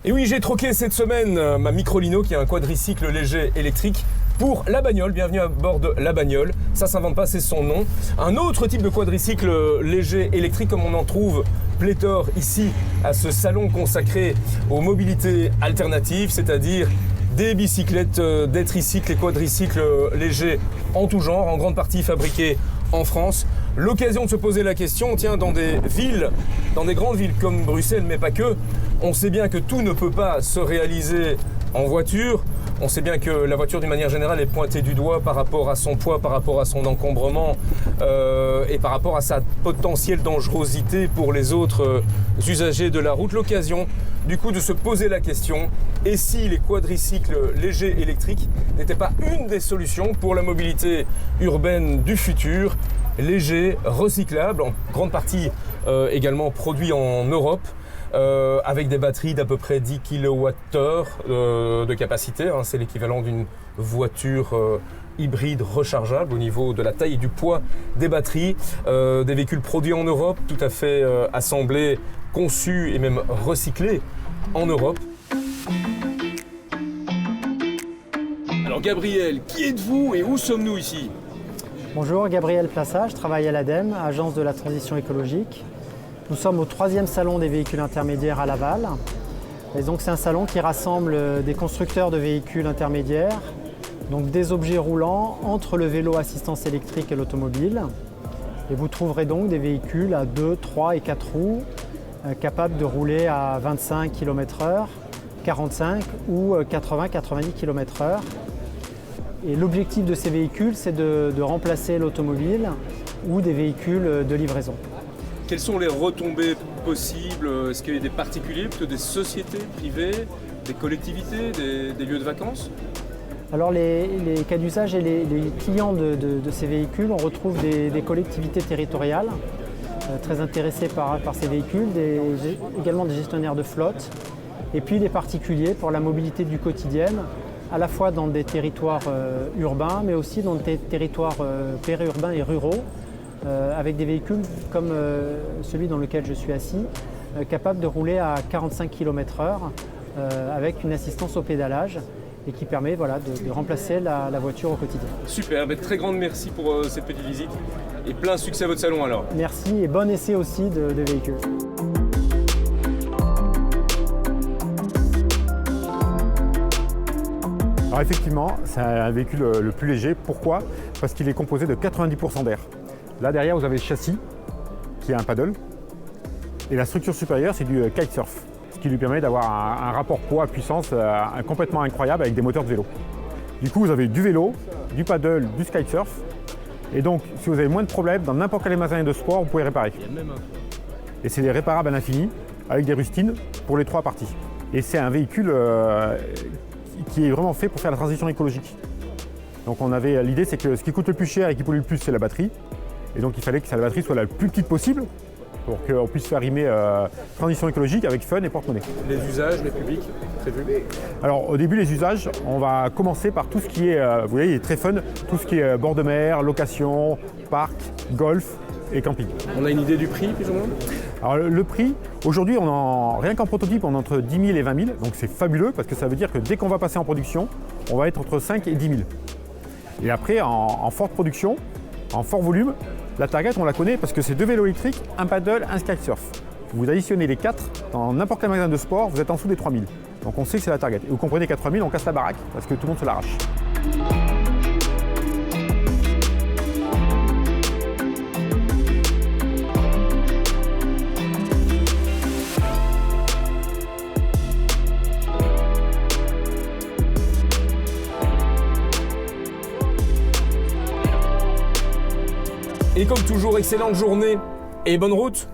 Et oui, j'ai troqué cette semaine ma Microlino qui est un quadricycle léger électrique pour la bagnole. Bienvenue à bord de la bagnole. Ça s'invente pas, c'est son nom. Un autre type de quadricycle léger électrique comme on en trouve pléthore ici à ce salon consacré aux mobilités alternatives, c'est-à-dire des bicyclettes, des tricycles et quadricycles légers en tout genre, en grande partie fabriqués en France. L'occasion de se poser la question, tiens, dans des villes, dans des grandes villes comme Bruxelles, mais pas que, on sait bien que tout ne peut pas se réaliser en voiture. On sait bien que la voiture, d'une manière générale, est pointée du doigt par rapport à son poids, par rapport à son encombrement et par rapport à sa potentielle dangerosité pour les autres usagers de la route. L'occasion, du coup, de se poser la question, et si les quadricycles légers électriques n'étaient pas une des solutions pour la mobilité urbaine du futur, légers, recyclables, en grande partie également produits en Europe, avec des batteries d'à peu près 10 kWh de capacité. Hein, c'est l'équivalent d'une voiture hybride rechargeable au niveau de la taille et du poids des batteries. Des véhicules produits en Europe, tout à fait assemblés, conçus et même recyclés en Europe. Alors Gabriel, qui êtes-vous et où sommes-nous ici ? Bonjour, Gabriel Plassa, je travaille à l'ADEME, Agence de la transition écologique. Nous sommes au 3e salon des véhicules intermédiaires à Laval. Et donc c'est un salon qui rassemble des constructeurs de véhicules intermédiaires, donc des objets roulants entre le vélo assistance électrique et l'automobile. Et vous trouverez donc des véhicules à 2, 3 et 4 roues capables de rouler à 25 km/h, 45 ou 80-90 km/h. Et l'objectif de ces véhicules, c'est de remplacer l'automobile ou des véhicules de livraison. Quelles sont les retombées possibles ? Est-ce qu'il y a des particuliers, plutôt des sociétés privées, des collectivités, des lieux de vacances ? Alors les cas d'usage et les clients de ces véhicules, on retrouve des collectivités territoriales très intéressées par ces véhicules, également des gestionnaires de flotte, et puis des particuliers pour la mobilité du quotidien, à la fois dans des territoires urbains, mais aussi dans des territoires périurbains et ruraux, avec des véhicules comme celui dans lequel je suis assis, capables de rouler à 45 km/h avec une assistance au pédalage et qui permet de remplacer la voiture au quotidien. Super, très grande merci pour cette petite visite et plein succès à votre salon alors. Merci et bon essai aussi de véhicules. Alors effectivement, c'est un véhicule le plus léger. Pourquoi ? Parce qu'il est composé de 90% d'air. Là derrière, vous avez le châssis, qui est un paddle. Et la structure supérieure, c'est du kitesurf, ce qui lui permet d'avoir un rapport poids-puissance complètement incroyable avec des moteurs de vélo. Du coup, vous avez du vélo, du paddle, du kitesurf. Et donc, si vous avez moins de problèmes, dans n'importe quel magasin de sport, vous pouvez réparer. Et c'est des réparables à l'infini, avec des rustines pour les 3 parties. Et c'est un véhicule qui est vraiment fait pour faire la transition écologique. Donc l'idée, c'est que ce qui coûte le plus cher et qui pollue le plus, c'est la batterie. Et donc il fallait que la batterie soit la plus petite possible pour qu'on puisse faire rimer transition écologique avec fun et porte-monnaie. Les usages, les publics prévus ? Alors au début, les usages, on va commencer par tout ce qui est, vous voyez, il est très fun, tout ce qui est bord de mer, location, parc, golf et camping. On a une idée du prix plus ou moins ? Alors le prix, aujourd'hui, rien qu'en prototype, on est entre 10 000 et 20 000, donc c'est fabuleux parce que ça veut dire que dès qu'on va passer en production, on va être entre 5 et 10 000. Et après, en forte production, en fort volume, la target, on la connaît parce que c'est 2 vélos électriques, un paddle, un kitesurf. Vous additionnez les 4 dans n'importe quel magasin de sport, vous êtes en dessous des 3 000. Donc on sait que c'est la target. Et vous comprenez qu'à 3 000, on casse la baraque parce que tout le monde se l'arrache. Et comme toujours, excellente journée et bonne route.